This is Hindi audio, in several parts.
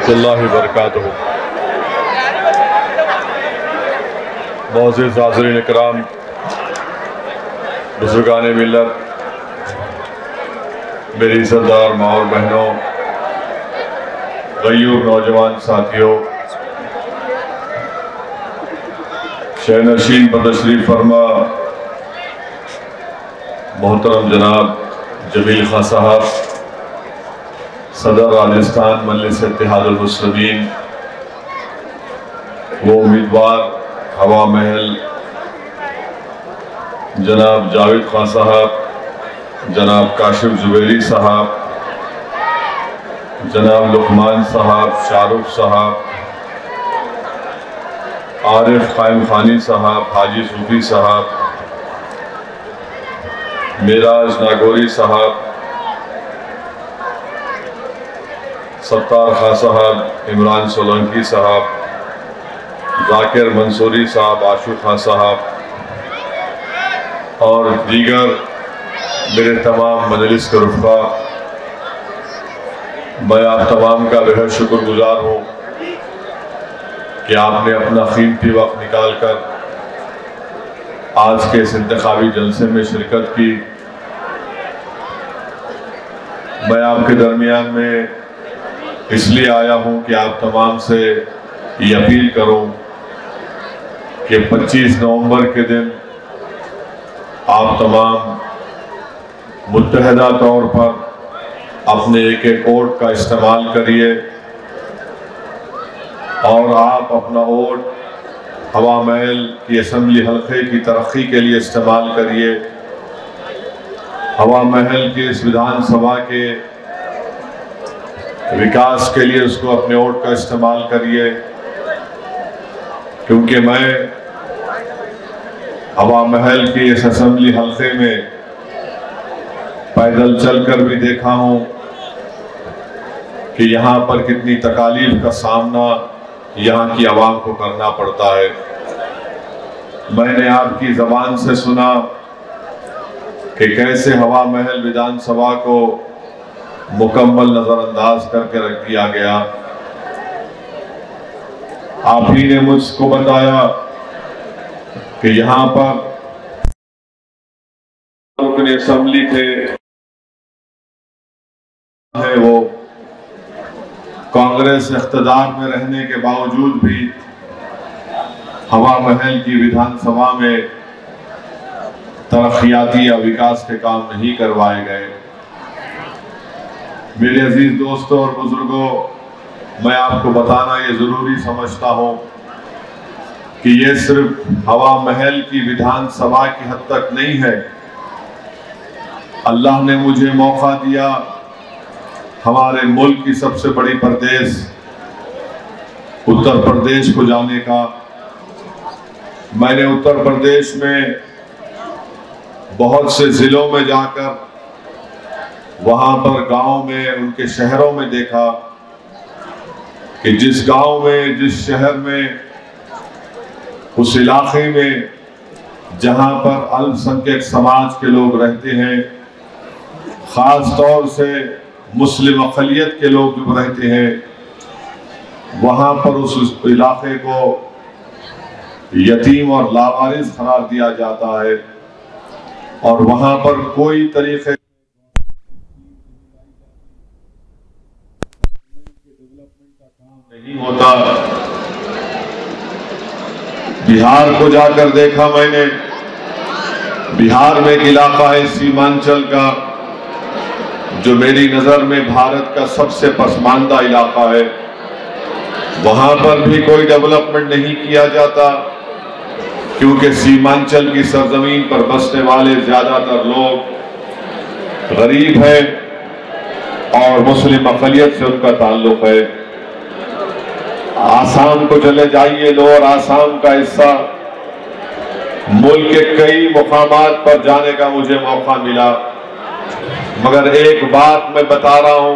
रहमतुल्लाहि व बरकातुहू। मुअज़्ज़िज़ हाज़िरीन इकराम, बुज़ुर्गान मिल्लत, मेरी इज़्ज़तदार माँ और बहनों, गय्यूर नौजवान साथियों, शहनशीन पर तशरीफ़ फरमा मोहतरम जनाब जमील खां साहब, सदर राजस्थान मजलिस इत्तेहादुल मुस्लिमीन, वो उम्मीदवार हवा महल जनाब जावेद खां साहब, जनाब काशिफ जुबैरी साहब, जनाब लुकमान साहब, शाहरुख साहब, आरिफ कायम खानी साहब, हाजी सूफी साहब, मेराज नागौरी साहब, सत्तार खां साहब, इमरान सोलंकी साहब, जाकिर मंसूरी साहब, आशू खां साहब और दीगर मेरे तमाम मजलिस के रुफ़ा, मैं आप तमाम का बेहद शुक्रगुजार हूँ कि आपने अपना कीमती वक्त निकाल कर आज के इस इंतखाबी जलसे में शिरकत की। मैं आपके दरमियान में इसलिए आया हूँ कि आप तमाम से ये अपील करूँ कि 25 नवंबर के दिन आप तमाम मुत्तहदा तौर पर अपने एक एक वोट का इस्तेमाल करिए और आप अपना वोट हवा महल की असम्बली हल्के की तरक्की के लिए इस्तेमाल करिए। हवा महल की इस विधानसभा के विकास के लिए उसको अपने वोट का इस्तेमाल करिए, क्योंकि मैं हवा महल की इस असम्बली हल्के में पैदल चलकर भी देखा हूँ कि यहाँ पर कितनी तकालीफ का सामना यहाँ की आवाम को करना पड़ता है। मैंने आपकी ज़बान से सुना कि कैसे हवा महल विधानसभा को मुकम्मल नज़रअंदाज करके रख दिया गया। आप ही ने मुझको बताया कि यहाँ पर रुकन असम्बली थे, है वो कांग्रेस इख्तिदार में रहने के बावजूद भी हवा महल की विधानसभा में तरक्याती या विकास के काम नहीं करवाए गए। मेरे अजीज दोस्तों और बुजुर्गों, मैं आपको बताना ये जरूरी समझता हूँ कि ये सिर्फ हवा महल की विधानसभा की हद तक नहीं है। अल्लाह ने मुझे मौका दिया हमारे मुल्क की सबसे बड़ी प्रदेश उत्तर प्रदेश को जाने का। मैंने उत्तर प्रदेश में बहुत से ज़िलों में जाकर वहाँ पर गांव में, उनके शहरों में देखा कि जिस गांव में, जिस शहर में, उस इलाके में जहाँ पर अल्पसंख्यक समाज के लोग रहते हैं, ख़ास तौर से मुस्लिम अक़लियत के लोग जो रहते हैं, वहाँ पर उस इलाके को यतीम और लावारिस करार दिया जाता है और वहाँ पर कोई तरीके डेवलपमेंट का काम नहीं होता। बिहार को जाकर देखा मैंने, बिहार में एक इलाका है सीमांचल का, जो मेरी नज़र में भारत का सबसे पसमानदा इलाका है। वहाँ पर भी कोई डेवलपमेंट नहीं किया जाता, क्योंकि सीमांचल की सरजमीन पर बसने वाले ज़्यादातर लोग गरीब हैं और मुस्लिम अक़लियत से उनका ताल्लुक़ है। आसाम को चले जाइए, लोअर आसाम का हिस्सा, मुल्क के कई मुकामात पर जाने का मुझे मौका मिला, मगर एक बात मैं बता रहा हूं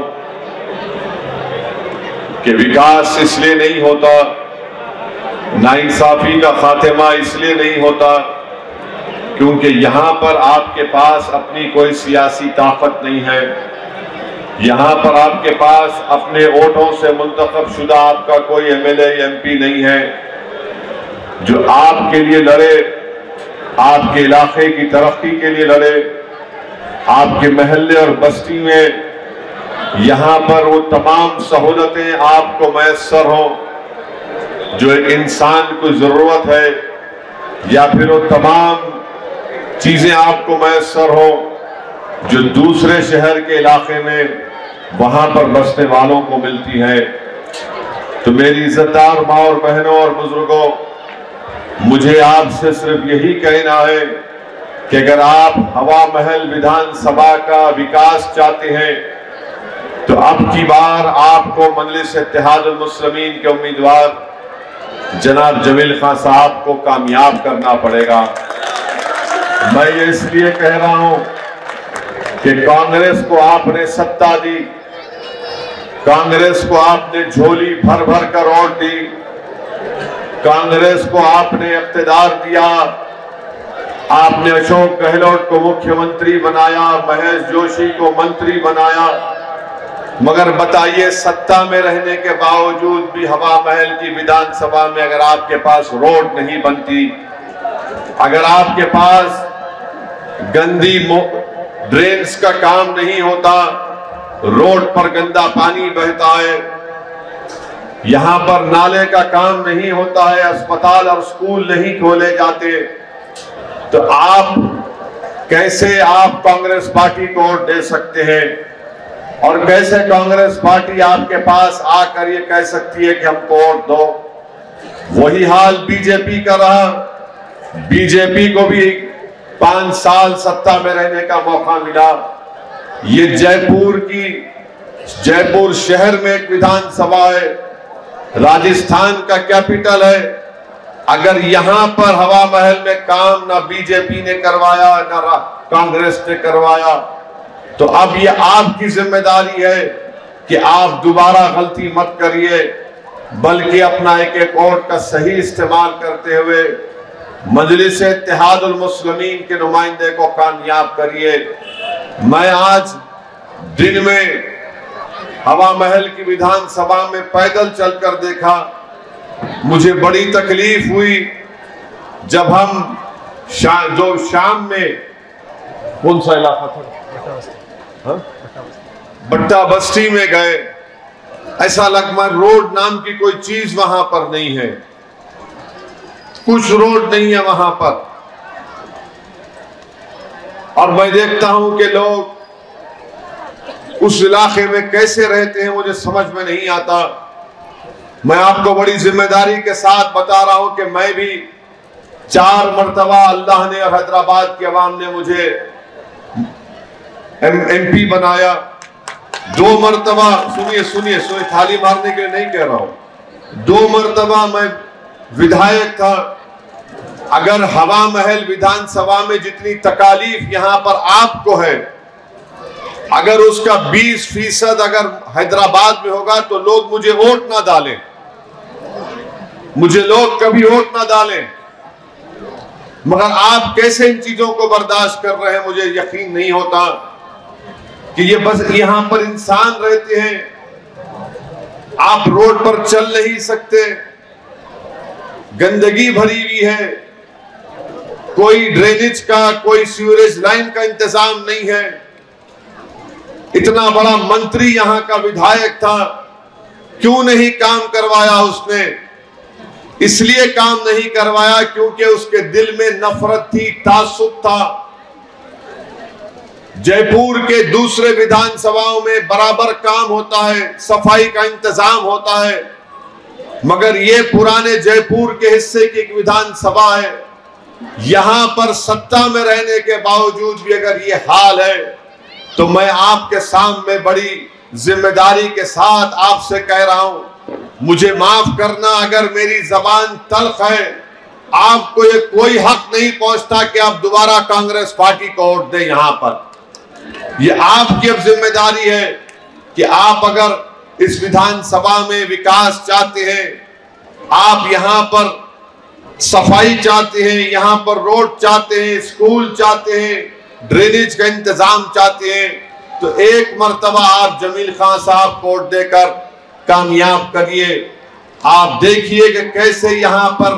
कि विकास इसलिए नहीं होता, नाइंसाफी का खात्मा इसलिए नहीं होता क्योंकि यहाँ पर आपके पास अपनी कोई सियासी ताकत नहीं है। यहां पर आपके पास अपने वोटों से मुंतखब शुदा आपका कोई एमएलए एमपी नहीं है जो आपके लिए लड़े, आपके इलाके की तरक्की के लिए लड़े, आपके महल्ले और बस्ती में यहां पर वो तमाम सहूलतें आपको मैसर हों जो इंसान को जरूरत है, या फिर वो तमाम चीजें आपको मैसर हो जो दूसरे शहर के इलाके में वहां पर बसने वालों को मिलती है। तो मेरी इज्जतदार माँ और बहनों और बुजुर्गों, मुझे आपसे सिर्फ यही कहना है कि अगर आप हवा महल विधानसभा का विकास चाहते हैं तो अब की बार आपको मजलिस इत्तेहादुल मुस्लिमीन के उम्मीदवार जनाब जमील खान साहब को कामयाब करना पड़ेगा। मैं ये इसलिए कह रहा हूं कि कांग्रेस को आपने सत्ता दी, कांग्रेस को आपने झोली भर भर कर वोट दी, कांग्रेस को आपने इख्तिदार दिया, आपने अशोक गहलोत को मुख्यमंत्री बनाया, महेश जोशी को मंत्री बनाया, मगर बताइए सत्ता में रहने के बावजूद भी हवा महल की विधानसभा में अगर आपके पास रोड नहीं बनती, अगर आपके पास गंदी ड्रेन्स का काम नहीं होता, रोड पर गंदा पानी बहता है, यहां पर नाले का काम नहीं होता है, अस्पताल और स्कूल नहीं खोले जाते, तो आप कैसे आप कांग्रेस पार्टी को वोट दे सकते हैं? और कैसे कांग्रेस पार्टी आपके पास आकर ये कह सकती है कि हमको वोट दो? वही हाल बीजेपी का रहा। बीजेपी को भी 5 साल सत्ता में रहने का मौका मिला। ये जयपुर शहर में एक विधानसभा है, राजस्थान का कैपिटल है। अगर यहां पर हवा महल में काम ना बीजेपी ने करवाया ना कांग्रेस ने करवाया, तो अब ये आपकी जिम्मेदारी है कि आप दोबारा गलती मत करिए, बल्कि अपना एक एक वोट का सही इस्तेमाल करते हुए मजलिस इत्तेहादुल मुस्लिमीन के नुमाइंदे को कामयाब करिए। मैं आज दिन में हवा महल की विधानसभा में पैदल चलकर देखा, मुझे बड़ी तकलीफ हुई जब हम शाम में कौन सा इलाका था, बट्टा बस्ती में गए, ऐसा लगता रोड नाम की कोई चीज वहां पर नहीं है, कुछ रोड नहीं है वहां पर। और मैं देखता हूं कि लोग उस इलाके में कैसे रहते हैं, मुझे समझ में नहीं आता। मैं आपको बड़ी जिम्मेदारी के साथ बता रहा हूं कि मैं भी 4 मरतबा अल्लाह ने और हैदराबाद की आवाम ने मुझे एमपी बनाया। 2 मरतबा, सुनिए, थाली मारने के लिए नहीं कह रहा हूं, 2 मरतबा मैं विधायक था। अगर हवा महल विधानसभा में जितनी तकालीफ यहां पर आपको है, अगर उसका 20% अगर हैदराबाद में होगा तो लोग मुझे वोट ना डालें, मुझे लोग कभी वोट ना डालें। मगर आप कैसे इन चीजों को बर्दाश्त कर रहे हैं, मुझे यकीन नहीं होता कि ये बस यहां पर इंसान रहते हैं, आप रोड पर चल नहीं सकते, गंदगी भरी हुई है, कोई ड्रेनेज का कोई सीवरेज लाइन का इंतजाम नहीं है। इतना बड़ा मंत्री यहां का विधायक था, क्यों नहीं काम करवाया उसने? इसलिए काम नहीं करवाया क्योंकि उसके दिल में नफरत थी, तासुब था। जयपुर के दूसरे विधानसभाओं में बराबर काम होता है, सफाई का इंतजाम होता है, मगर ये पुराने जयपुर के हिस्से की एक विधानसभा है। यहां पर सत्ता में रहने के बावजूद भी अगर ये हाल है, तो मैं आपके सामने बड़ी जिम्मेदारी के साथ आपसे कह रहा हूं, मुझे माफ करना अगर मेरी जबान तल्ख है। आपको ये कोई हक नहीं पहुंचता कि आप दोबारा कांग्रेस पार्टी को वोट दें। यहां पर ये आपकी अब जिम्मेदारी है कि आप अगर इस विधानसभा में विकास चाहते हैं, आप यहां पर सफाई चाहते हैं, यहां पर रोड चाहते हैं, स्कूल चाहते हैं, ड्रेनेज का इंतजाम चाहते हैं, तो एक मर्तबा आप जमील खान साहब को वोट देकर कामयाब करिए। आप देखिए कि कैसे यहाँ पर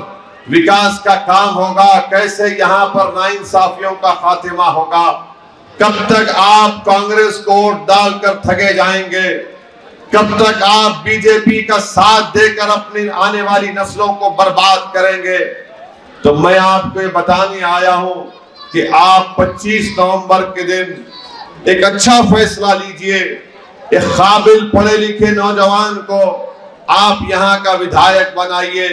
विकास का काम होगा, कैसे यहाँ पर नाइंसाफियों का खात्मा होगा। कब तक आप कांग्रेस को वोट डालकर ठगे जाएंगे? कब तक आप बीजेपी का साथ देकर अपनी आने वाली नस्लों को बर्बाद करेंगे? तो मैं आपको बताने आया हूं कि आप 25 नवंबर के दिन एक अच्छा फैसला लीजिए। एक काबिल पढ़े लिखे नौजवान को आप यहां का विधायक बनाइए,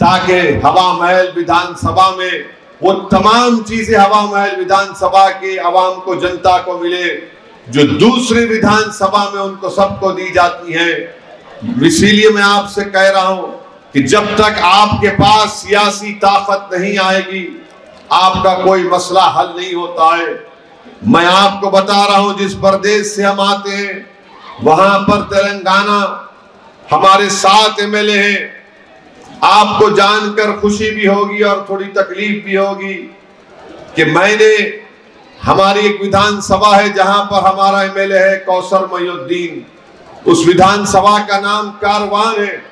ताकि हवा महल विधानसभा में वो तमाम चीजें हवा महल विधानसभा की आवाम को, जनता को मिले जो दूसरी विधानसभा में उनको सबको दी जाती है। इसीलिए मैं आपसे कह रहा हूं कि जब तक आपके पास सियासी ताकत नहीं आएगी, आपका कोई मसला हल नहीं होता है। मैं आपको बता रहा हूं, जिस प्रदेश से हम आते हैं वहां पर तेलंगाना हमारे 7 एमएलए हैं। आपको जानकर खुशी भी होगी और थोड़ी तकलीफ भी होगी कि मैंने, हमारी एक विधानसभा है जहां पर हमारा एमएलए है कौसर मोइनुद्दीन, उस विधानसभा का नाम कारवान है।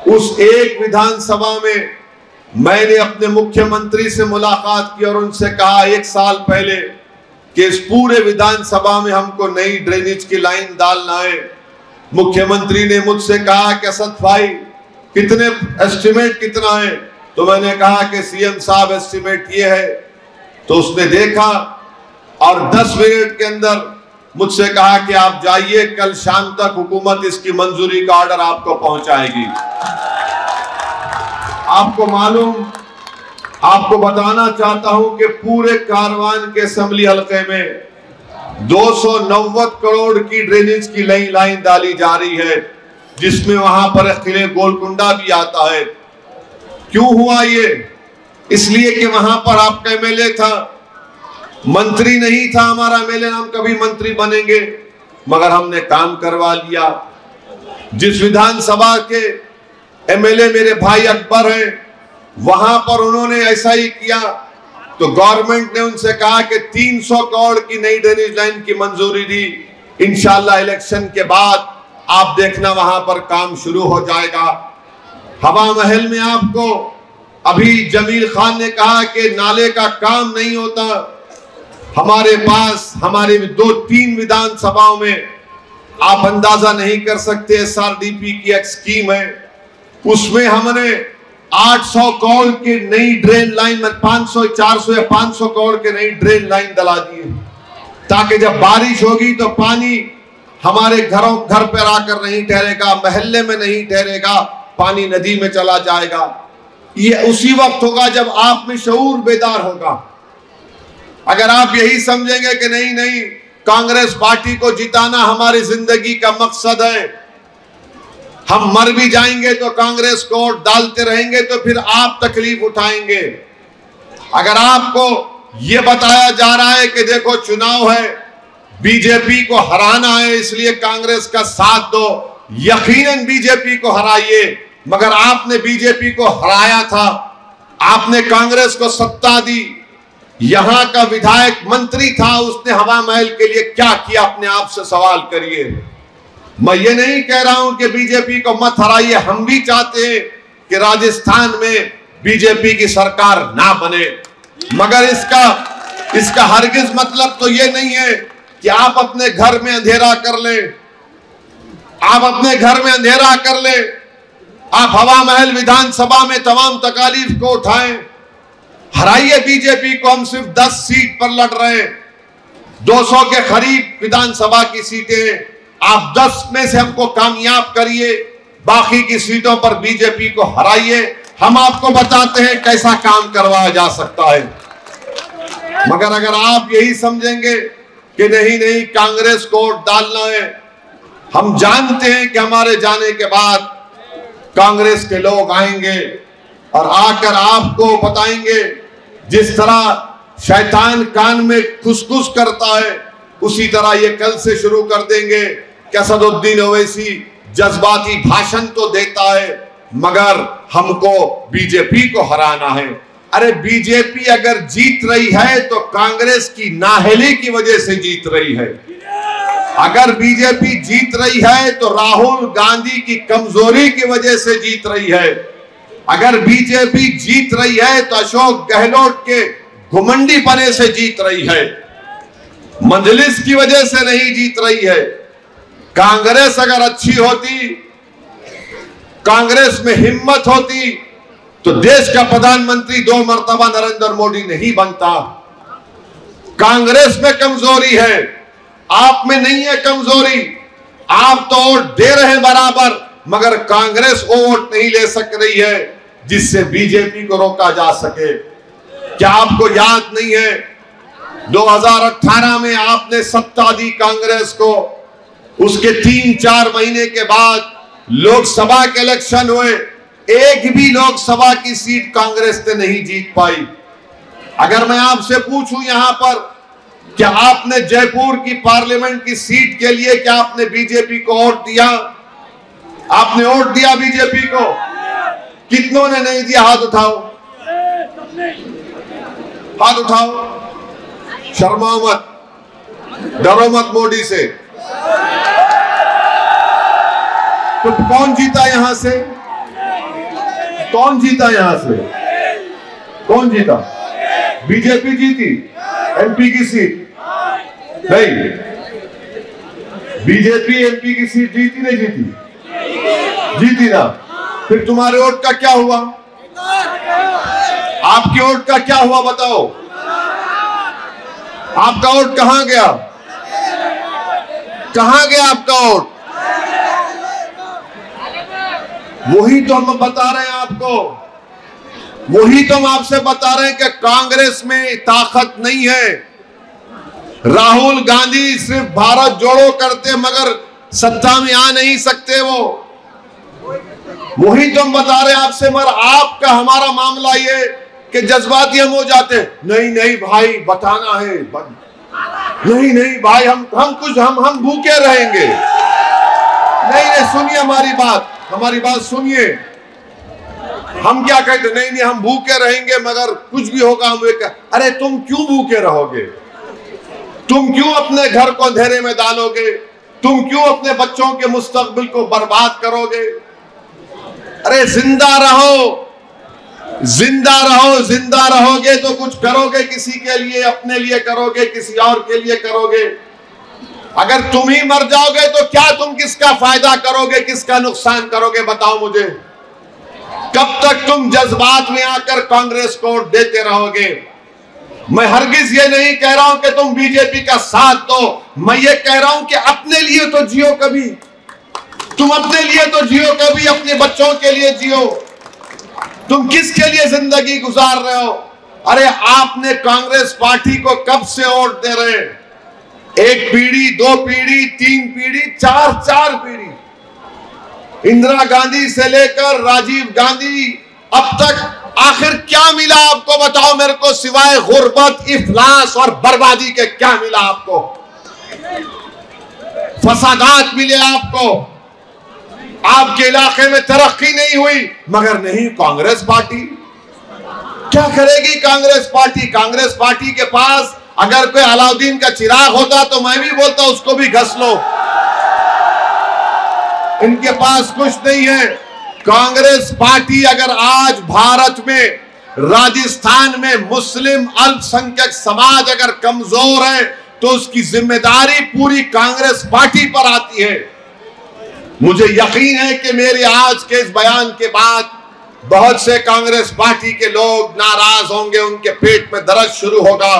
उस एक विधानसभा में मैंने अपने मुख्यमंत्री से मुलाकात की और उनसे कहा 1 साल पहले कि इस पूरे विधानसभा में हमको नई ड्रेनेज की लाइन डालना है। मुख्यमंत्री ने मुझसे कहा कि असद भाई कितने एस्टिमेट कितना है? तो मैंने कहा कि सीएम साहब एस्टिमेट ये है। तो उसने देखा और 10 मिनट के अंदर मुझसे कहा कि आप जाइए, कल शाम तक हुकूमत इसकी मंजूरी का ऑर्डर आपको पहुंचाएगी। आपको मालूम, आपको बताना चाहता हूं कि पूरे कारवान के असेंबली हलके में 290 करोड़ की ड्रेनेज की नई लाइन डाली जा रही है, जिसमें वहां पर किले गोलकुंडा भी आता है। क्यों हुआ ये? इसलिए कि वहां पर आपका एमएलए था, मंत्री नहीं था। हमारा एमएलए, हम कभी मंत्री बनेंगे, मगर हमने काम करवा लिया। जिस विधानसभा के एमएलए मेरे भाई अकबर हैं, वहां पर उन्होंने ऐसा ही किया। तो गवर्नमेंट ने उनसे कहा कि 300 करोड़ की नई ड्रेनेज लाइन की मंजूरी दी। इंशाल्लाह इलेक्शन के बाद आप देखना वहां पर काम शुरू हो जाएगा। हवा महल में आपको अभी जमील खान ने कहा कि नाले का काम नहीं होता। हमारे पास, हमारे 2-3 विधानसभाओं में आप अंदाजा नहीं कर सकते, एसआरडीपी की एक स्कीम है, उसमें हमने 800 करोड़ की नई ड्रेन लाइन, 500, 400 या 500 करोड़ की नई ड्रेन लाइन डला दी है, ताकि जब बारिश होगी तो पानी हमारे घर पर आकर नहीं ठहरेगा, मोहल्ले में नहीं ठहरेगा, पानी नदी में चला जाएगा। ये उसी वक्त होगा जब आप में शऊर बेदार होगा। अगर आप यही समझेंगे कि नहीं नहीं, कांग्रेस पार्टी को जिताना हमारी जिंदगी का मकसद है, हम मर भी जाएंगे तो कांग्रेस को वोट डालते रहेंगे, तो फिर आप तकलीफ उठाएंगे। अगर आपको यह बताया जा रहा है कि देखो चुनाव है, बीजेपी को हराना है, इसलिए कांग्रेस का साथ दो, यकीनन बीजेपी को हराइए। मगर आपने बीजेपी को हराया था, आपने कांग्रेस को सत्ता दी, यहां का विधायक मंत्री था, उसने हवा महल के लिए क्या किया? अपने आप से सवाल करिए। मैं ये नहीं कह रहा हूं कि बीजेपी को मत हराइए, हम भी चाहते हैं कि राजस्थान में बीजेपी की सरकार ना बने, मगर इसका हरगिज मतलब तो ये नहीं है कि आप अपने घर में अंधेरा कर ले, आप अपने घर में अंधेरा कर ले, आप हवा महल विधानसभा में तमाम तकालीफ को उठाएं। हराइए बीजेपी को, हम सिर्फ 10 सीट पर लड़ रहे हैं, 200 के करीब विधानसभा की सीटें, आप 10 में से हमको कामयाब करिए, बाकी की सीटों पर बीजेपी को हराइए, हम आपको बताते हैं कैसा काम करवाया जा सकता है। मगर अगर आप यही समझेंगे कि नहीं नहीं कांग्रेस को वोट डालना है, हम जानते हैं कि हमारे जाने के बाद कांग्रेस के लोग आएंगे और आकर आपको बताएंगे, जिस तरह शैतान कान में खुसखुस करता है, उसी तरह ये कल से शुरू कर देंगे कि असदुद्दीन ओवैसी जज्बाती भाषण तो देता है, मगर हमको बीजेपी को हराना है। अरे बीजेपी अगर जीत रही है तो कांग्रेस की नाअहली की वजह से जीत रही है। अगर बीजेपी जीत रही है तो राहुल गांधी की कमजोरी की वजह से जीत रही है। अगर बीजेपी जीत रही है तो अशोक गहलोत के घुमंडी पने से जीत रही है, मजलिस की वजह से नहीं जीत रही है। कांग्रेस अगर अच्छी होती, कांग्रेस में हिम्मत होती तो देश का प्रधानमंत्री 2 मर्तबा नरेंद्र मोदी नहीं बनता। कांग्रेस में कमजोरी है, आप में नहीं है कमजोरी। आप तो वोट दे रहे हैं बराबर, मगर कांग्रेस वो वोट नहीं ले सक रही है जिससे बीजेपी को रोका जा सके। क्या आपको याद नहीं है 2018 में आपने सत्ता दी कांग्रेस को, उसके 3-4 महीने के बाद लोकसभा के इलेक्शन हुए, एक भी लोकसभा की सीट कांग्रेस ने नहीं जीत पाई। अगर मैं आपसे पूछूं यहां पर, क्या आपने जयपुर की पार्लियामेंट की सीट के लिए क्या आपने बीजेपी को वोट दिया? आपने वोट दिया बीजेपी को? कितनों ने नहीं दिया? हाथ उठाओ, हाथ उठाओ। शर्माओ मत, डरो मत मोदी से। तो कौन जीता यहां से? कौन जीता यहां से? कौन जीता? बीजेपी जीती एमपी की सीट? नहीं, बीजेपी एमपी की सीट जीती नहीं जीती? जीती ना। फिर तुम्हारे वोट का क्या हुआ? आपके वोट का क्या हुआ बताओ? आपका वोट कहां गया? कहां गया आपका वोट? वही तो हम बता रहे हैं आपको, वही तो हम आपसे बता रहे हैं कि कांग्रेस में ताकत नहीं है। राहुल गांधी सिर्फ भारत जोड़ो करते मगर सत्ता में आ नहीं सकते। वही तो हम बता रहे हैं आपसे, मगर आपका हमारा मामला ये कि जज्बाती हम हो जाते हैं। नहीं नहीं भाई बताना है, नहीं नहीं भाई हम भूखे रहेंगे। नहीं नहीं सुनिए हमारी बात सुनिए। हम क्या कहते? नहीं नहीं हम भूखे रहेंगे मगर कुछ भी होगा हम अरे तुम क्यों भूखे रहोगे? तुम क्यों अपने घर को अंधेरे में डालोगे? तुम क्यों अपने बच्चों के मुस्तकबिल को बर्बाद करोगे? अरे जिंदा रहो, जिंदा रहो। जिंदा रहोगे तो कुछ करोगे, किसी के लिए, अपने लिए करोगे, किसी और के लिए करोगे। अगर तुम ही मर जाओगे तो क्या तुम किसका फायदा करोगे, किसका नुकसान करोगे? बताओ मुझे। कब तक तुम जज्बात में आकर कांग्रेस को वोट देते रहोगे? मैं हरगिज ये नहीं कह रहा हूं कि तुम बीजेपी का साथ दो, मैं ये कह रहा हूं कि अपने लिए तो जियो कभी। तुम अपने लिए तो जियो कभी, अपने बच्चों के लिए जियो। तुम किसके लिए जिंदगी गुजार रहे हो? अरे आपने कांग्रेस पार्टी को कब से वोट दे रहे हैं? 1 पीढ़ी, 2 पीढ़ी, 3 पीढ़ी, 4 पीढ़ी। इंदिरा गांधी से लेकर राजीव गांधी अब तक आखिर क्या मिला आपको? बताओ मेरे को, सिवाय गुर्बत, इफलास और बर्बादी के क्या मिला आपको? फसादात मिले आपको, आपके इलाके में तरक्की नहीं हुई। मगर नहीं, कांग्रेस पार्टी क्या करेगी? कांग्रेस पार्टी के पास अगर कोई अलाउद्दीन का चिराग होता तो मैं भी बोलता उसको भी घस लो। इनके पास कुछ नहीं है। कांग्रेस पार्टी अगर आज भारत में, राजस्थान में मुस्लिम अल्पसंख्यक समाज अगर कमजोर है तो उसकी जिम्मेदारी पूरी कांग्रेस पार्टी पर आती है। मुझे यकीन है कि मेरे आज के इस बयान के बाद बहुत से कांग्रेस पार्टी के लोग नाराज होंगे, उनके पेट में दर्द शुरू होगा।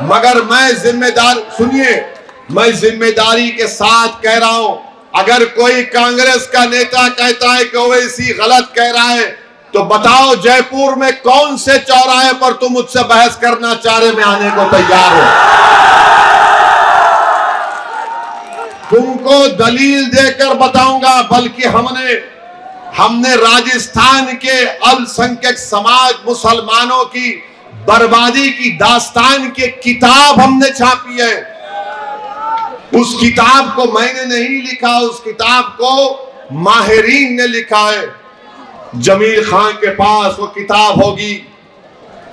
मगर मैं जिम्मेदारी के साथ कह रहा हूं, अगर कोई कांग्रेस का नेता कहता है कि ओवैसी गलत कह रहा है तो बताओ जयपुर में कौन से चौराहे पर तुम मुझसे बहस करना चाह रहे, मैं आने को तैयार हूं। तुमको दलील देकर बताऊंगा। बल्कि हमने राजस्थान के अल्पसंख्यक समाज मुसलमानों की बर्बादी की दास्तान की किताब हमने छापी है। उस किताब को मैंने नहीं लिखा, उस किताब को माहिरीन ने लिखा है। जमील खान के पास वो किताब होगी,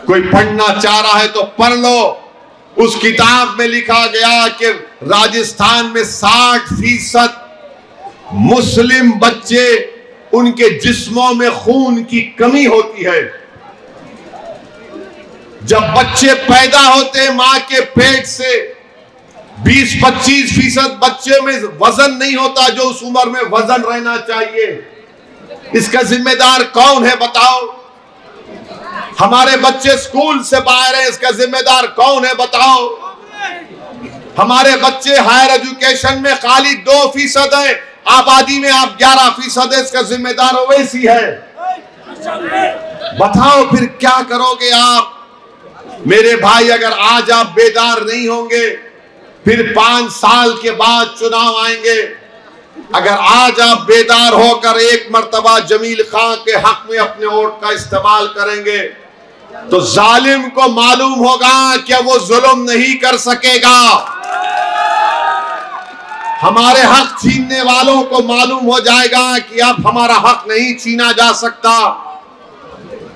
कोई पढ़ना चाह रहा है तो पढ़ लो। उस किताब में लिखा गया कि राजस्थान में 60% मुस्लिम बच्चे, उनके जिस्मों में खून की कमी होती है। जब बच्चे पैदा होते हैं मां के पेट से, 20-25% बच्चे में वजन नहीं होता जो उस उम्र में वजन रहना चाहिए। इसका जिम्मेदार कौन है बताओ? हमारे बच्चे स्कूल से बाहर हैं, इसका जिम्मेदार कौन है बताओ? हमारे बच्चे हायर एजुकेशन में खाली 2% है, आबादी में आप 11% है, इसका जिम्मेदार ओवैसी है। बताओ फिर क्या करोगे आप? मेरे भाई, अगर आज आप बेदार नहीं होंगे, फिर 5 साल के बाद चुनाव आएंगे। अगर आज आप बेदार होकर एक मर्तबा जमील खान के हक में अपने वोट का इस्तेमाल करेंगे, तो जालिम को मालूम होगा कि वो जुल्म नहीं कर सकेगा। हमारे हक छीनने वालों को मालूम हो जाएगा कि अब हमारा हक नहीं छीना जा सकता।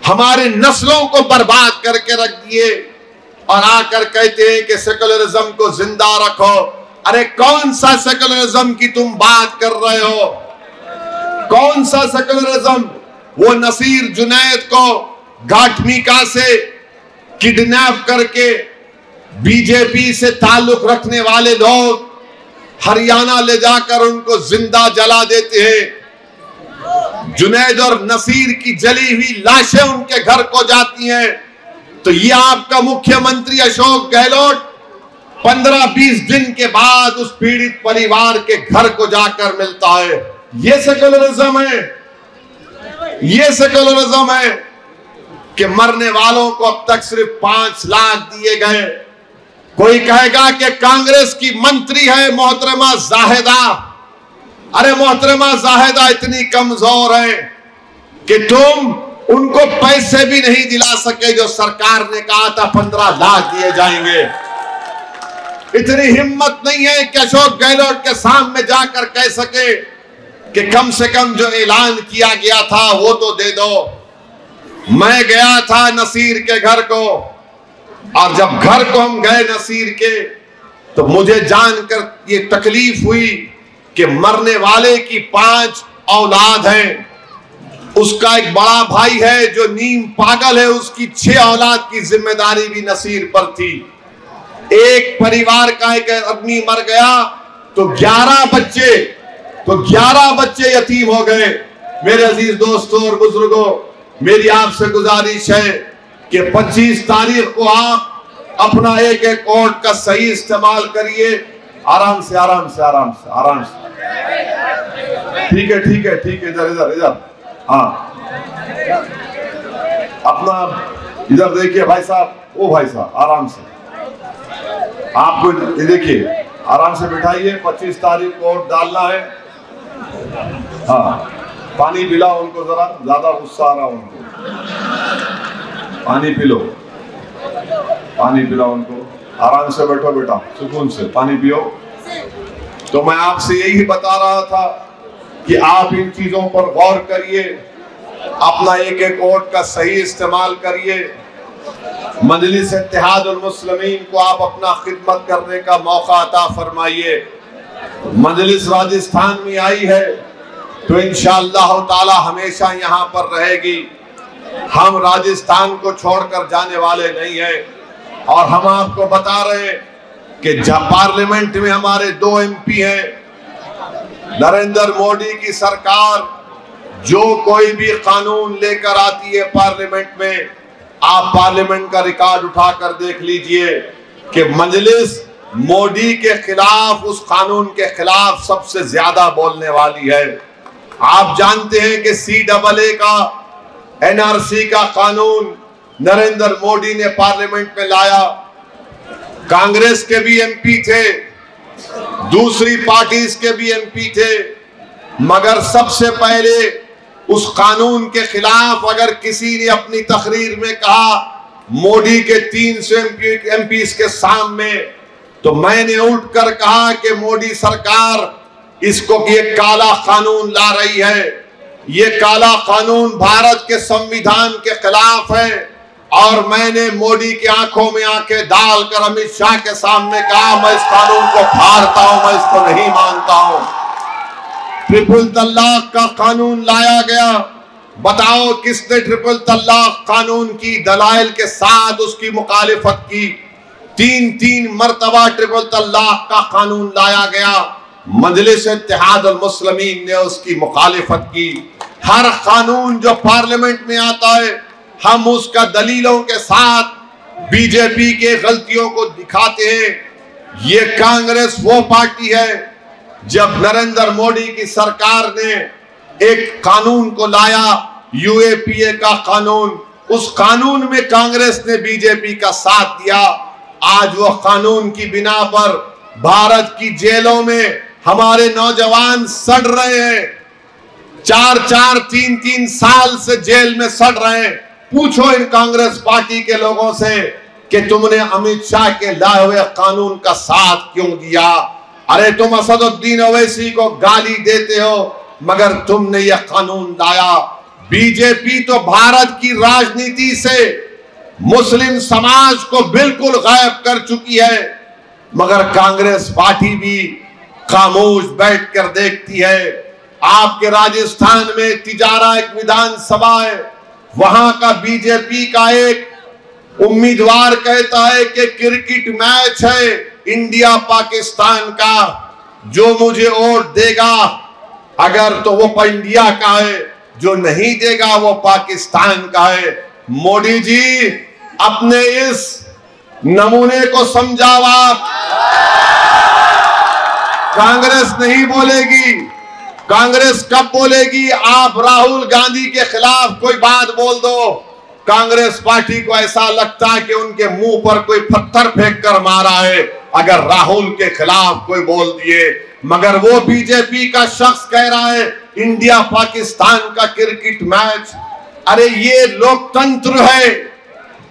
हमारे नस्लों को बर्बाद करके रख दिए और आकर कहते हैं कि सेकुलरिज्म को जिंदा रखो। अरे कौन सा सेकुलरिज्म की तुम बात कर रहे हो? कौन सा सेकुलरिज्म? वो नसीर जुनैद को घाटमीका से किडनैप करके बीजेपी से ताल्लुक रखने वाले लोग हरियाणा ले जाकर उनको जिंदा जला देते हैं। जुनैद और नसीर की जली हुई लाशें उनके घर को जाती हैं। तो ये आपका मुख्यमंत्री अशोक गहलोत 15-20 दिन के बाद उस पीड़ित परिवार के घर को जाकर मिलता है। ये सेकुलरिज्म है, ये सेकुलरिज्म है कि मरने वालों को अब तक सिर्फ 5 लाख दिए गए। कोई कहेगा कि कांग्रेस की मंत्री है मोहतरमा जाहिदा। अरे मोहतरमा जाहिदा इतनी कमजोर है कि तुम उनको पैसे भी नहीं दिला सके जो सरकार ने कहा था 15 लाख दिए जाएंगे। इतनी हिम्मत नहीं है कि अशोक गहलोत के सामने जाकर कह सके कि कम से कम जो ऐलान किया गया था वो तो दे दो। मैं गया था नसीर के घर को, और जब घर को हम गए नसीर के, तो मुझे जानकर ये तकलीफ हुई कि मरने वाले की 5 औलाद हैं। उसका एक बड़ा भाई है जो नीम पागल है, उसकी 6 औलाद की जिम्मेदारी भी नसीर पर थी। एक परिवार का एक आदमी मर गया तो 11 बच्चे यतीम हो गए। मेरे अजीज दोस्तों और बुजुर्गों, मेरी आपसे गुजारिश है कि 25 तारीख को आप अपना एक वोट का सही इस्तेमाल करिए। आराम से आराम से आराम से आराम से। ठीक है ठीक है ठीक है, इधर इधर इधर। हाँ, अपना इधर देखिए भाई साहब, ओ भाई साहब आराम से। आपको देखिए, आराम से बिठाइए। 25 तारीख को वोट डालना है। हाँ, पानी पिलाओ उनको, जरा ज्यादा गुस्सा आ रहा उनको। पानी पिलो, पानी पिलाओ उनको। आराम से बैठो बेटा, सुकून से पानी पियो। तो मैं आपसे यही बता रहा था कि आप इन चीजों पर गौर करिए, अपना एक वोट का सही इस्तेमाल करिए। मजलिस इत्तेहादुल मुस्लिमीन को आप अपना खिदमत करने का मौका अता फरमाइए। मजलिस राजस्थान में आई है तो इंशाअल्लाह ताला हमेशा यहाँ पर रहेगी। हम राजस्थान को छोड़कर जाने वाले नहीं हैं। और हम आपको बता रहे हैं कि जब पार्लियामेंट में हमारे 2 MP हैं। नरेंद्र मोदी की सरकार जो कोई भी कानून लेकर आती है पार्लियामेंट में, आप पार्लियामेंट का रिकॉर्ड उठाकर देख लीजिए कि मजलिस मोदी के खिलाफ, उस कानून के खिलाफ सबसे ज्यादा बोलने वाली है। आप जानते हैं कि CAA का, NRC का कानून नरेंद्र मोदी ने पार्लियामेंट में लाया। कांग्रेस के भी MP थे, दूसरी पार्टीज के भी MP थे, मगर सबसे पहले उस कानून के खिलाफ अगर किसी ने अपनी तकरीर में कहा मोदी के 300 MPs के सामने, तो मैंने उठकर कहा कि मोदी सरकार इसको ये काला कानून ला रही है। ये काला कानून भारत के संविधान के खिलाफ है। और मैंने मोदी की आंखों में आंखें डालकर अमित शाह के सामने कहा, मैं इस कानून को फाड़ता हूं, मैं इसको नहीं मानता हूं। ट्रिपल तलाक का कानून लाया गया। बताओ किसने ट्रिपल तलाक कानून की दलाइल के साथ उसकी मुखालिफत की? 3 मर्तबा ट्रिपल तलाक का कानून लाया गया। मजलिस इत्तेहादुल मुस्लिमीन ने उसकी मुखालिफत की। हर कानून जो पार्लियामेंट में आता है हम उसका दलीलों के साथ बीजेपी के गलतियों को दिखाते हैं। ये कांग्रेस वो पार्टी है, जब नरेंद्र मोदी की सरकार ने एक कानून को लाया, यूएपीए का कानून, उस कानून में कांग्रेस ने बीजेपी का साथ दिया। आज वो कानून की बिना पर भारत की जेलों में हमारे नौजवान सड़ रहे हैं। 4-4, 3-3 साल से जेल में सड़ रहे हैं। पूछो इन कांग्रेस पार्टी के लोगों से कि तुमने अमित शाह के लाए हुए कानून का साथ क्यों दिया? अरे तुम असदुद्दीन ओवैसी को गाली देते हो, मगर तुमने यह कानून लाया। बीजेपी तो भारत की राजनीति से मुस्लिम समाज को बिल्कुल गायब कर चुकी है, मगर कांग्रेस पार्टी भी खामोश बैठकर देखती है। आपके राजस्थान में तिजारा एक विधानसभा है, वहां का बीजेपी का एक उम्मीदवार कहता है कि क्रिकेट मैच है इंडिया पाकिस्तान का, जो मुझे वोट देगा अगर तो वो इंडिया का है, जो नहीं देगा वो पाकिस्तान का है। मोदी जी अपने इस नमूने को समझाओ। आप कांग्रेस नहीं बोलेगी। कांग्रेस कब बोलेगी? आप राहुल गांधी के खिलाफ कोई बात बोल दो, कांग्रेस पार्टी को ऐसा लगता है कि उनके मुंह पर कोई पत्थर फेंक कर मारा है अगर राहुल के खिलाफ कोई बोल दिए। मगर वो बीजेपी का शख्स कह रहा है इंडिया पाकिस्तान का क्रिकेट मैच। अरे ये लोकतंत्र है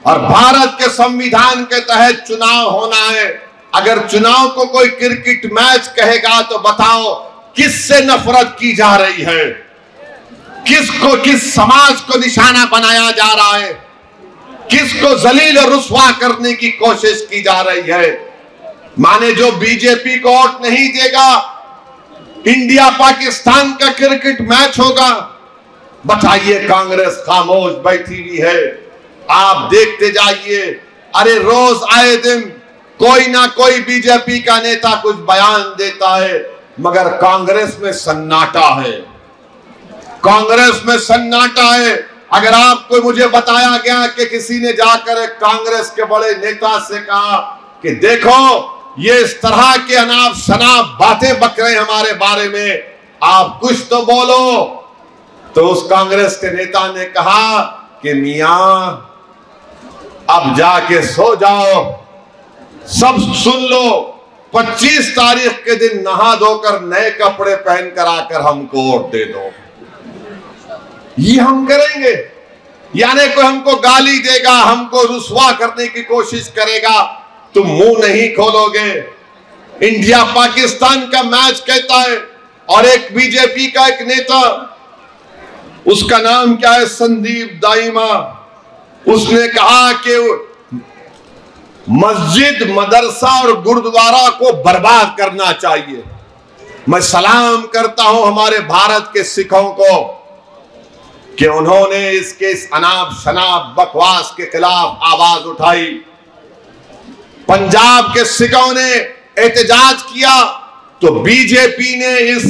और भारत के संविधान के तहत चुनाव होना है। अगर चुनाव को कोई क्रिकेट मैच कहेगा तो बताओ किससे नफरत की जा रही है? किस समाज को निशाना बनाया जा रहा है? किसको जलील और रुस्वा करने की कोशिश की जा रही है? माने जो बीजेपी को वोट नहीं देगा, इंडिया पाकिस्तान का क्रिकेट मैच होगा। बताइए, कांग्रेस खामोश बैठी हुई है, आप देखते जाइए। अरे रोज आए दिन कोई ना कोई बीजेपी का नेता कुछ बयान देता है, मगर कांग्रेस में सन्नाटा है। कांग्रेस में सन्नाटा है। अगर आपको मुझे बताया गया कि किसी ने जाकर एक कांग्रेस के बड़े नेता से कहा कि देखो ये इस तरह के अनाप शनाप बातें बक रहे हमारे बारे में, आप कुछ तो बोलो, तो उस कांग्रेस के नेता ने कहा कि मियां अब जाके सो जाओ, सब सुन लो, 25 तारीख के दिन नहा धोकर नए कपड़े पहनकर आकर हमको वोट दे दो। ये हम करेंगे? यानी कोई हमको गाली देगा, हमको रुस्वा करने की कोशिश करेगा, तुम मुंह नहीं खोलोगे। इंडिया पाकिस्तान का मैच कहता है। और एक बीजेपी का एक नेता, उसका नाम क्या है, संदीप दाइमा, उसने कहा कि मस्जिद, मदरसा और गुरुद्वारा को बर्बाद करना चाहिए। मैं सलाम करता हूं हमारे भारत के सिखों को कि उन्होंने इसके इस अनाप शनाप बकवास के खिलाफ आवाज उठाई। पंजाब के सिखों ने एहतजाज किया तो बीजेपी ने इस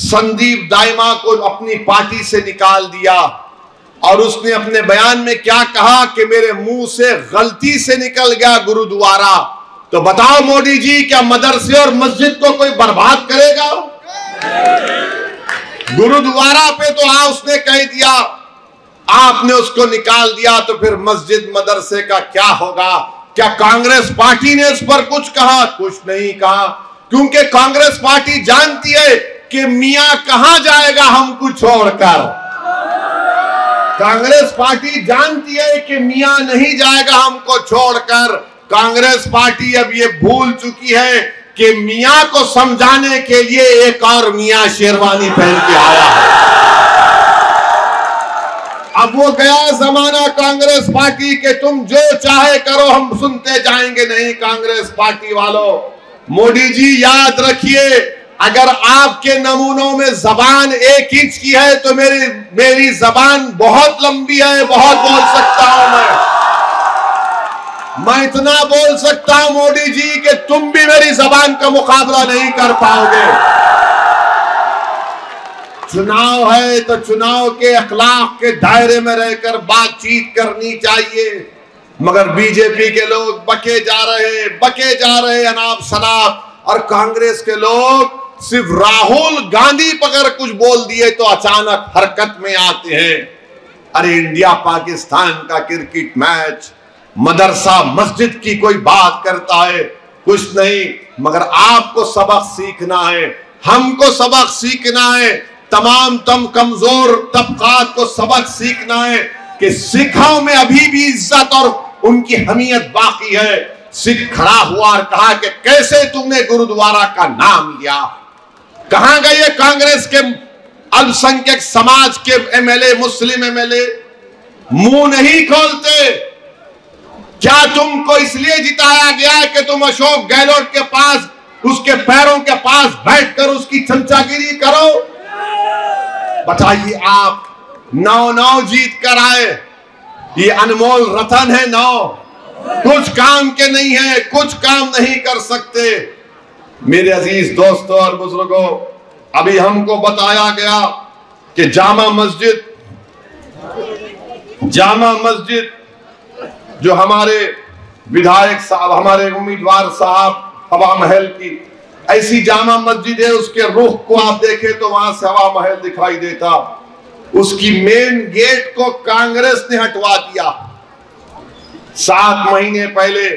संदीप दाइमा को अपनी पार्टी से निकाल दिया। और उसने अपने बयान में क्या कहा कि मेरे मुंह से गलती से निकल गया गुरुद्वारा। तो बताओ मोदी जी, क्या मदरसे और मस्जिद को कोई बर्बाद करेगा? गुरुद्वारा पे तो उसने कह दिया, आपने उसको निकाल दिया, तो फिर मस्जिद मदरसे का क्या होगा? क्या कांग्रेस पार्टी ने इस पर कुछ कहा? कुछ नहीं कहा, क्योंकि कांग्रेस पार्टी जानती है कि मियां कहां जाएगा हमको छोड़कर। कांग्रेस पार्टी जानती है कि मियां नहीं जाएगा हमको छोड़कर। कांग्रेस पार्टी अब ये भूल चुकी है कि मियां को समझाने के लिए एक और मियां शेरवानी पहन के आया है। अब वो गया जमाना कांग्रेस पार्टी के तुम जो चाहे करो हम सुनते जाएंगे। नहीं कांग्रेस पार्टी वालों, मोदी जी याद रखिए, अगर आपके नमूनों में जबान 1 इंच की है तो मेरी जबान बहुत लंबी है, बहुत बोल सकता हूं मैं इतना बोल सकता हूं मोदी जी कि तुम भी मेरी जबान का मुकाबला नहीं कर पाओगे। चुनाव है तो चुनाव के अखलाक के दायरे में रहकर बातचीत करनी चाहिए, मगर बीजेपी के लोग बके जा रहे अनाप शनाप, और कांग्रेस के लोग सिर्फ राहुल गांधी पकड़ कुछ बोल दिए तो अचानक हरकत में आते हैं। अरे इंडिया पाकिस्तान का क्रिकेट मैच, मदरसा मस्जिद की कोई बात करता है, कुछ नहीं, मगर आपको सबक सीखना है, हमको सबक सीखना है, तमाम कमजोर तबकात को सबक सीखना है कि सिखों में अभी भी इज्जत और उनकी हमीयत बाकी है। सिख खड़ा हुआ और कहा कि कैसे तुमने गुरुद्वारा का नाम लिया। कहां गए कांग्रेस के अल्पसंख्यक समाज के एमएलए, मुस्लिम एमएलए? मुंह नहीं खोलते। क्या तुमको इसलिए जिताया गया कि तुम अशोक गहलोत के पास, उसके पैरों के पास बैठकर उसकी चमचागिरी करो? बताइए आप 9-9 जीत कर आए, ये अनमोल रतन है 9, कुछ काम के नहीं है, कुछ काम नहीं कर सकते। मेरे अजीज दोस्तों और बुजुर्गों, अभी हमको बताया गया कि जामा मस्जिद जो हमारे विधायक साहब, हमारे उम्मीदवार साहब हवा महल की ऐसी जामा मस्जिद है, उसके रुख को आप देखें तो वहां से हवा महल दिखाई देता। उसकी मेन गेट को कांग्रेस ने हटवा दिया 7 महीने पहले।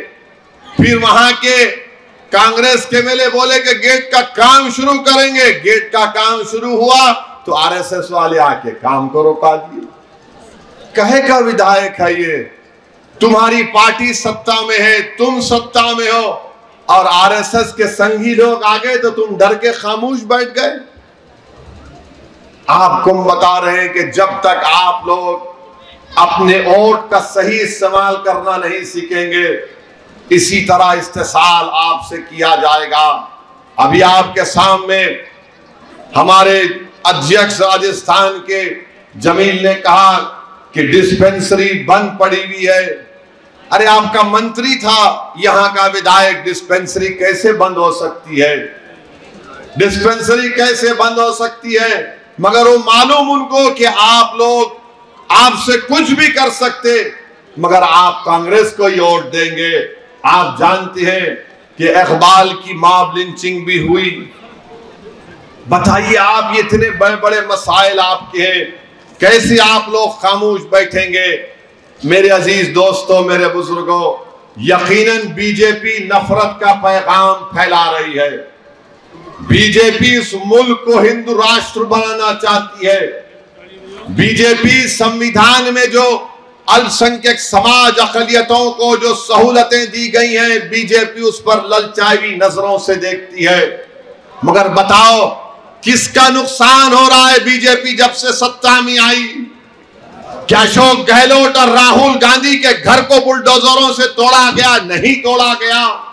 फिर वहां के कांग्रेस के एमएलए बोले कि गेट का काम शुरू करेंगे। गेट का काम शुरू हुआ तो आरएसएस वाले आके काम को रोका दिए। कहे का विधायक है ये? तुम्हारी पार्टी सत्ता में है, तुम सत्ता में हो, और आरएसएस के संगी लोग आ गए तो तुम डर के खामोश बैठ गए। आपको बता रहे हैं कि जब तक आप लोग अपने वोट का सही इस्तेमाल करना नहीं सीखेंगे, इसी तरह इस्तेसाल आपसे किया जाएगा। अभी आपके सामने हमारे अध्यक्ष राजस्थान के जमील ने कहा कि डिस्पेंसरी बंद पड़ी हुई है। अरे आपका मंत्री था, यहां का विधायक, डिस्पेंसरी कैसे बंद हो सकती है? डिस्पेंसरी कैसे बंद हो सकती है? मगर वो मालूम उनको कि आप लोग आपसे कुछ भी कर सकते, मगर आप कांग्रेस को ही वोट देंगे। आप जानते हैं कि इकबाल की मॉब लिंचिंग भी हुई। बताइए आप, ये इतने बड़े बड़े मसाइल आपके हैं, कैसे आप लोग खामोश बैठेंगे? मेरे अजीज दोस्तों, मेरे बुजुर्गों, यकीनन बीजेपी नफरत का पैगाम फैला रही है। बीजेपी इस मुल्क को हिंदू राष्ट्र बनाना चाहती है। बीजेपी संविधान में जो अल्पसंख्यक समाज अकलियतों को जो सहूलतें दी गई हैं, बीजेपी उस पर ललचाई नजरों से देखती है। मगर बताओ किसका नुकसान हो रहा है? बीजेपी जब से सत्ता में आई, क्या अशोक गहलोत और राहुल गांधी के घर को बुलडोजरों से तोड़ा गया? नहीं तोड़ा गया।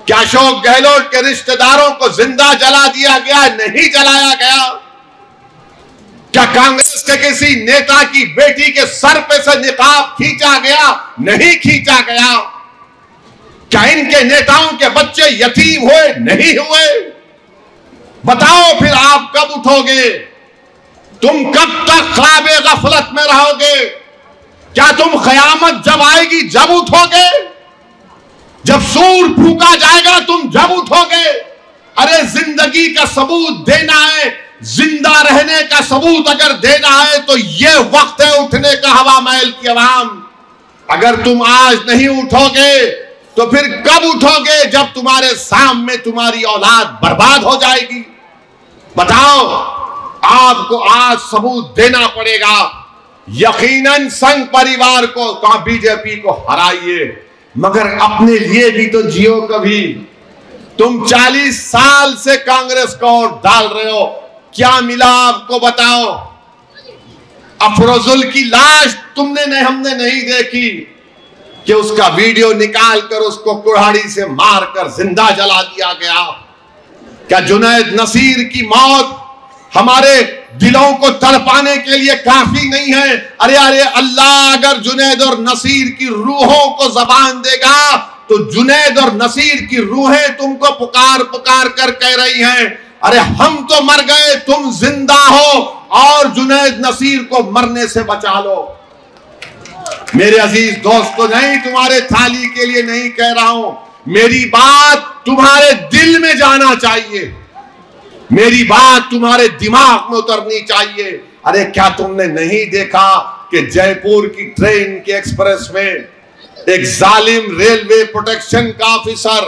क्या अशोक गहलोत के रिश्तेदारों को जिंदा जला दिया गया? नहीं जलाया गया। क्या कांग्रेस के किसी नेता की बेटी के सर पे से निकाब खींचा गया? नहीं खींचा गया। क्या इनके नेताओं के बच्चे यतीम हुए? नहीं हुए। बताओ फिर आप कब उठोगे? तुम कब तक ख्वाबे गफलत में रहोगे? क्या तुम कयामत जब आएगी जब उठोगे? जब सूर फूका जाएगा तुम जब उठोगे? अरे जिंदगी का सबूत देना है, जिंदा रहने का सबूत अगर देना है तो ये वक्त है उठने का, हवा महल की आवाम। अगर तुम आज नहीं उठोगे तो फिर कब उठोगे? जब तुम्हारे सामने तुम्हारी औलाद बर्बाद हो जाएगी। बताओ, आपको आज सबूत देना पड़ेगा। यकीनन संघ परिवार को, बीजेपी को हराइए, मगर अपने लिए भी तो जियो कभी। तुम 40 साल से कांग्रेस को वोट डाल रहे हो, क्या मिला आपको? बताओ। अफरोजुल की लाश हमने नहीं देखी कि उसका वीडियो निकाल कर उसको कुल्हाड़ी से मारकर जिंदा जला दिया गया। क्या जुनैद नसीर की मौत हमारे दिलों को तड़पाने के लिए काफी नहीं है? अरे अरे अल्लाह अगर जुनैद और नसीर की रूहों को जबान देगा तो जुनैद और नसीर की रूहें तुमको पुकार पुकार कर कह रही हैं, अरे हम तो मर गए, तुम जिंदा हो और जुनैद नसीर को मरने से बचा लो। मेरे अजीज दोस्तों, नहीं तुम्हारे थाली के लिए नहीं कह रहा हूं, मेरी बात तुम्हारे दिल में जाना चाहिए, मेरी बात तुम्हारे दिमाग में उतरनी चाहिए। अरे क्या तुमने नहीं देखा कि जयपुर की ट्रेन के एक्सप्रेस में एक जालिम रेलवे प्रोटेक्शन का ऑफिसर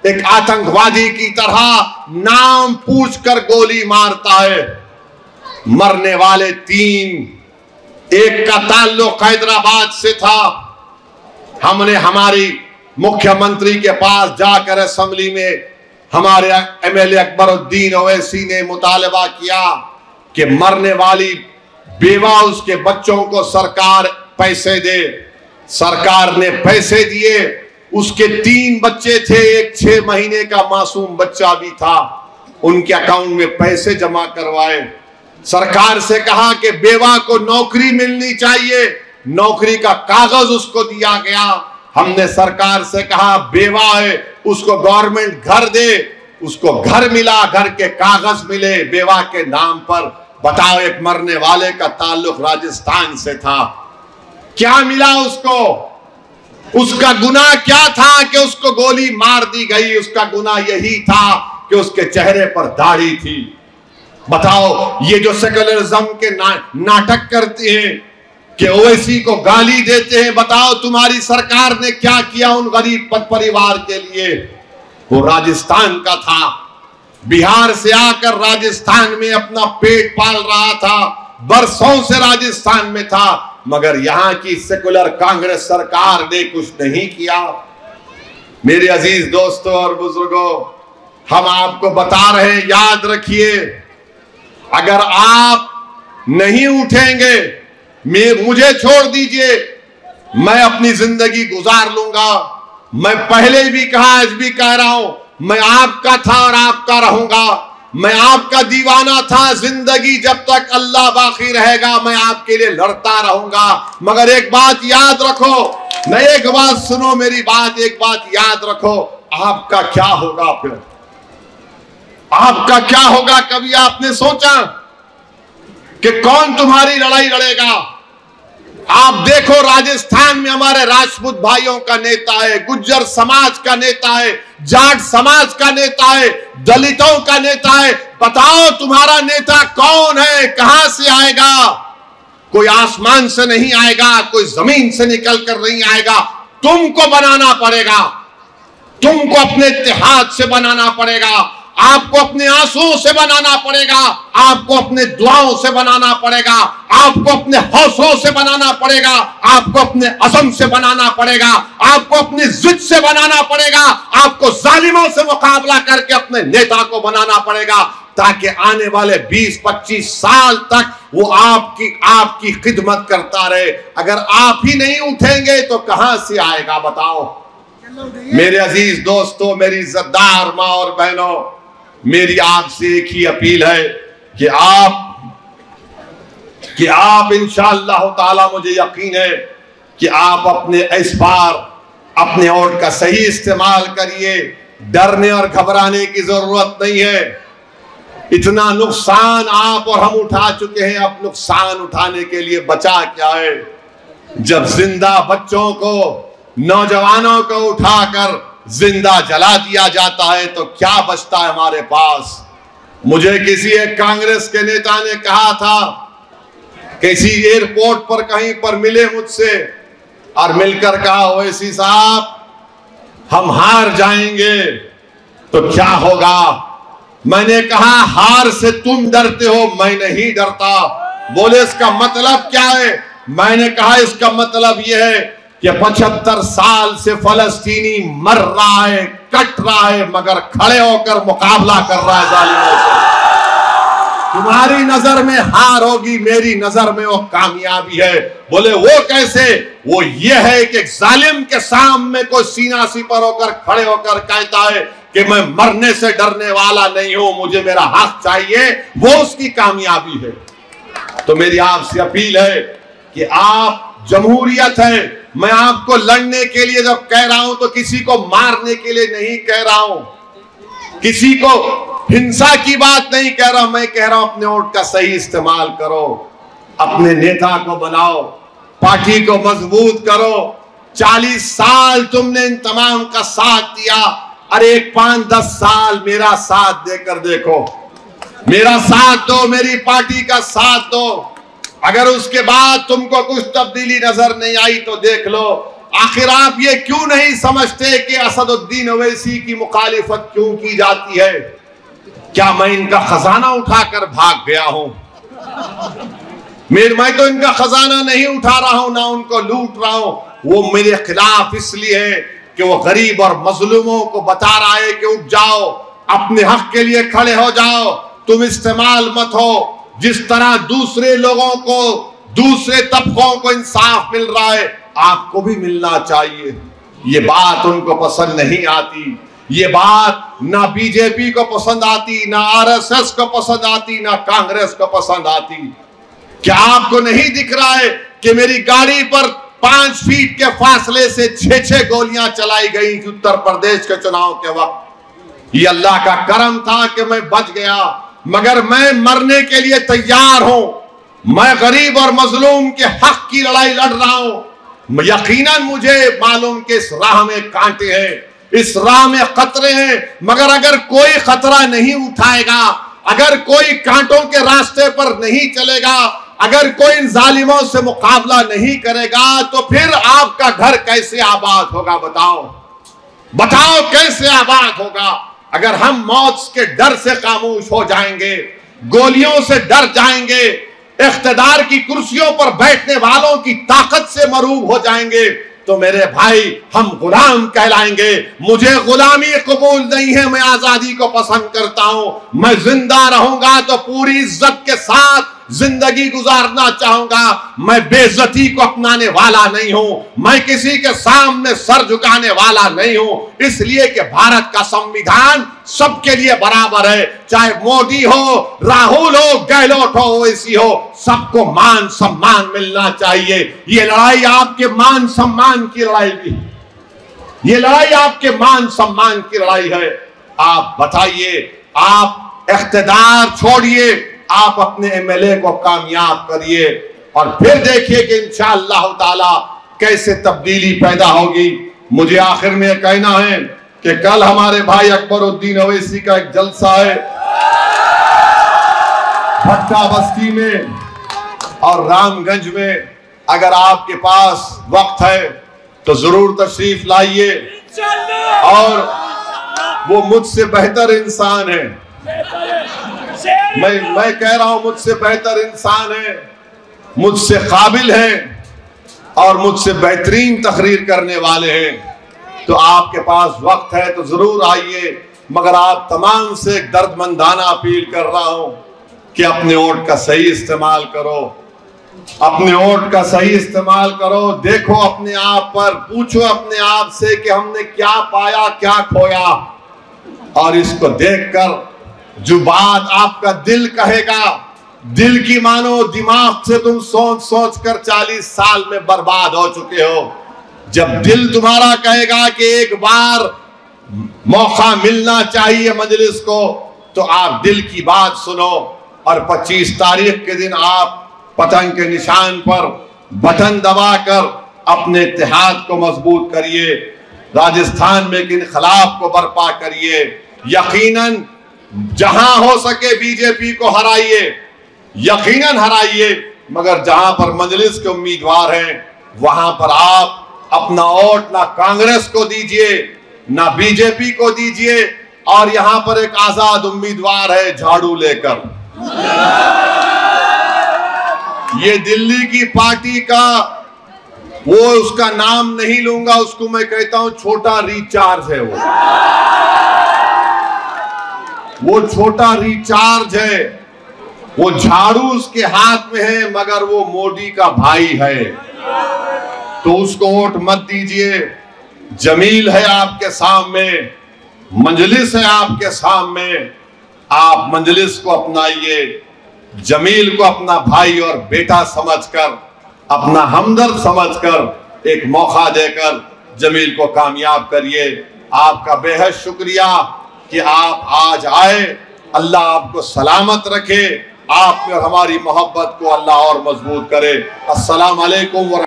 एक आतंकवादी की तरह नाम पूछकर गोली मारता है। मरने वाले 3, एक का ताल्लुक हैदराबाद से था। हमने हमारी मुख्यमंत्री के पास जाकर असेंबली में हमारे एमएलए अकबरुद्दीन ओवैसी ने मुतालबा किया कि मरने वाली बेवा उसके बच्चों को सरकार पैसे दे। सरकार ने पैसे दिए, उसके 3 बच्चे थे, एक 6 महीने का मासूम बच्चा भी था, उनके अकाउंट में पैसे जमा करवाए। सरकार से कहा कि बेवा को नौकरी मिलनी चाहिए, नौकरी का कागज उसको दिया गया। हमने सरकार से कहा बेवा है उसको गवर्नमेंट घर दे, उसको घर मिला, घर के कागज मिले बेवा के नाम पर। बताओ, एक मरने वाले का ताल्लुक राजस्थान से था, क्या मिला उसको? उसका गुनाह क्या था कि उसको गोली मार दी गई? उसका गुनाह यही था कि उसके चेहरे पर दाढ़ी थी। बताओ, ये जो सेकुलरिज्म के नाटक करते हैं कि ओवैसी को गाली देते हैं, बताओ तुम्हारी सरकार ने क्या किया उन गरीब परिवार के लिए? वो राजस्थान का था, बिहार से आकर राजस्थान में अपना पेट पाल रहा था, बरसों से राजस्थान में था, मगर यहां की सेकुलर कांग्रेस सरकार ने कुछ नहीं किया। मेरे अजीज दोस्तों और बुजुर्गों, हम आपको बता रहे हैं, याद रखिए, अगर आप नहीं उठेंगे, मुझे छोड़ दीजिए, मैं अपनी जिंदगी गुजार लूंगा। मैं पहले भी कहा, आज भी कह रहा हूं, मैं आपका था और आपका रहूंगा। मैं आपका दीवाना था, जिंदगी जब तक अल्लाह बाकी रहेगा मैं आपके लिए लड़ता रहूंगा। मगर एक बात याद रखो, नहीं एक बात सुनो, मेरी बात एक बात याद रखो, आपका क्या होगा फिर? आपका क्या होगा? कभी आपने सोचा कि कौन तुम्हारी लड़ाई लड़ेगा? आप देखो, राजस्थान में हमारे राजपूत भाइयों का नेता है, गुज्जर समाज का नेता है, जाट समाज का नेता है, दलितों का नेता है। बताओ तुम्हारा नेता कौन है? कहां से आएगा? कोई आसमान से नहीं आएगा, कोई जमीन से निकल कर नहीं आएगा, तुमको बनाना पड़ेगा, तुमको अपने इत्तेहाद से बनाना पड़ेगा, आपको अपने आंसुओं से बनाना पड़ेगा, आपको अपने दुआओं से बनाना पड़ेगा, आपको अपने हौसलों से बनाना पड़ेगा, आपको अपने अज़म से बनाना पड़ेगा, आपको अपनी जिद से बनाना पड़ेगा, आपको जालिमों से मुकाबला करके अपने नेता को बनाना पड़ेगा, ताकि आने वाले 20-25 साल तक वो आपकी खिदमत करता रहे। अगर आप ही नहीं उठेंगे तो कहां से आएगा? बताओ। मेरे अजीज दोस्तों, मेरी इज्जतदार माँ और बहनों, मेरी आपसे एक ही अपील है कि आप इंशाअल्लाह ताला, मुझे यकीन है कि आप अपने इस बार अपने वोट का सही इस्तेमाल करिए। डरने और घबराने की जरूरत नहीं है। इतना नुकसान आप और हम उठा चुके हैं, अब नुकसान उठाने के लिए बचा क्या है? जब जिंदा बच्चों को, नौजवानों को उठाकर जिंदा जला दिया जाता है तो क्या बचता है हमारे पास? मुझे किसी एक कांग्रेस के नेता ने कहा था, किसी एयरपोर्ट पर कहीं पर मिले मुझसे और मिलकर कहा, ओवैसी साहब हम हार जाएंगे तो क्या होगा? मैंने कहा, हार से तुम डरते हो, मैं नहीं डरता। बोले इसका मतलब क्या है? मैंने कहा इसका मतलब यह है कि 75 साल से फलस्तीनी मर रहा है, कट रहा है, मगर खड़े होकर मुकाबला कर रहा है जालिमों से। तुम्हारी नजर में हार होगी, मेरी नजर में वो कामयाबी है। बोले वो कैसे? वो ये है कि जालिम के सामने कोई सीना सिपर होकर खड़े होकर कहता है कि मैं मरने से डरने वाला नहीं हूं, मुझे मेरा हक चाहिए, वो उसकी कामयाबी है। तो मेरी आपसे अपील है कि आप, जमहूरियत है, मैं आपको लड़ने के लिए जब कह रहा हूं तो किसी को मारने के लिए नहीं कह रहा हूं, किसी को हिंसा की बात नहीं कह रहा हूं। मैं कह रहा हूं अपने वोट का सही इस्तेमाल करो, अपने नेता को बनाओ, पार्टी को मजबूत करो। 40 साल तुमने इन तमाम का साथ दिया, अरे 5-10 साल मेरा साथ देकर देखो, मेरा साथ दो, मेरी पार्टी का साथ दो। अगर उसके बाद तुमको कुछ तब्दीली नजर नहीं आई तो देख लो। आखिर आप ये क्यों नहीं समझते कि असदुद्दीन ओवैसी की मुखालिफत क्यों की जाती है? क्या मैं इनका खजाना उठाकर भाग गया हूं? मैं तो इनका खजाना नहीं उठा रहा हूं, ना उनको लूट रहा हूं। वो मेरे खिलाफ इसलिए है कि वो गरीब और मजलूमों को बता रहा है कि उठ जाओ, अपने हक के लिए खड़े हो जाओ, तुम इस्तेमाल मत हो। जिस तरह दूसरे लोगों को, दूसरे तबकों को इंसाफ मिल रहा है, आपको भी मिलना चाहिए। ये बात उनको पसंद नहीं आती, ये बात ना बीजेपी को पसंद आती, ना आरएसएस को पसंद आती, ना कांग्रेस को पसंद आती। क्या आपको नहीं दिख रहा है कि मेरी गाड़ी पर 5 फीट के फासले से 6-6 गोलियां चलाई गई थी उत्तर प्रदेश के चुनाव के वक्त? ये अल्लाह का करम था कि मैं बच गया, मगर मैं मरने के लिए तैयार हूं। मैं गरीब और मजलूम के हक की लड़ाई लड़ रहा हूं। यकीनन मुझे मालूम कि इस राह में कांटे हैं, इस राह में खतरे हैं, मगर अगर कोई खतरा नहीं उठाएगा, अगर कोई कांटों के रास्ते पर नहीं चलेगा, अगर कोई इन जालिमों से मुकाबला नहीं करेगा, तो फिर आपका घर कैसे आबाद होगा? बताओ कैसे आबाद होगा? अगर हम मौत के डर से खामोश हो जाएंगे, गोलियों से डर जाएंगे, इख्तिदार की कुर्सियों पर बैठने वालों की ताकत से मरूब हो जाएंगे, तो मेरे भाई हम गुलाम कहलाएंगे। मुझे गुलामी कबूल नहीं है, मैं आजादी को पसंद करता हूं। मैं जिंदा रहूंगा तो पूरी इज्जत के साथ जिंदगी गुजारना चाहूंगा। मैं बेइज्जती को अपनाने वाला नहीं हूं, मैं किसी के सामने सर झुकाने वाला नहीं हूं। इसलिए कि भारत का संविधान सबके लिए बराबर है, चाहे मोदी हो, राहुल हो, गहलोत हो, ओवैसी हो, सबको मान सम्मान मिलना चाहिए। ये लड़ाई आपके मान सम्मान की लड़ाई भी, ये लड़ाई आपके मान सम्मान की लड़ाई है। आप बताइए, आप इख्तिदार छोड़िए, आप अपने एमएलए को कामयाब करिए और फिर देखिए कि इंशाअल्लाह ताला कैसे तब्दीली पैदा होगी। मुझे आखिर में कहना है कि कल हमारे भाई अकबरुद्दीन ओवैसी का एक जलसा है भट्टा बस्ती में और रामगंज में। अगर आपके पास वक्त है तो जरूर तशरीफ लाइए। और वो मुझसे बेहतर इंसान है, मैं कह रहा हूं मुझसे बेहतर इंसान है, मुझसे काबिल है और मुझसे बेहतरीन तकरीर करने वाले हैं। तो आपके पास वक्त है तो जरूर आइए। मगर आप तमाम से एक दर्दमंदाना अपील कर रहा हूं कि अपने वोट का सही इस्तेमाल करो, अपने वोट का सही इस्तेमाल करो। देखो अपने आप पर, पूछो अपने आप से कि हमने क्या पाया, क्या खोया, और इसको देखकर जो बात आपका दिल कहेगा, दिल की मानो दिमाग से तुम सोच सोच कर 40 साल में बर्बाद हो चुके हो। जब दिल तुम्हारा कहेगा कि एक बार मौका मिलना चाहिए मजलिस को, तो आप दिल की बात सुनो और 25 तारीख के दिन आप पतंग के निशान पर बटन दबाकर अपने इत्तेहाद को मजबूत करिए, राजस्थान में इनकलाब को बर्पा करिए। यकीनन जहां हो सके बीजेपी को हराइए, यकीनन हराइए, मगर जहां पर मजलिस के उम्मीदवार हैं वहां पर आप अपना वोट ना कांग्रेस को दीजिए ना बीजेपी को दीजिए। और यहां पर एक आजाद उम्मीदवार है झाड़ू लेकर, ये दिल्ली की पार्टी का, वो उसका नाम नहीं लूंगा, उसको मैं कहता हूं छोटा रिचार्ज है। वो छोटा रिचार्ज है। वो झाड़ू उसके हाथ में है मगर वो मोदी का भाई है, तो उसको वोट मत दीजिए। जमील है आपके सामने, मंजलिस है आपके सामने, आप मंजलिस को अपनाइए, जमील को अपना भाई और बेटा समझकर, अपना हमदर्द समझकर एक मौका देकर जमील को कामयाब करिए। आपका बेहद शुक्रिया कि आप आज आए। अल्लाह आपको सलामत रखे, आप में हमारी मोहब्बत को अल्लाह और मजबूत करे। अस्सलाम वालेकुम।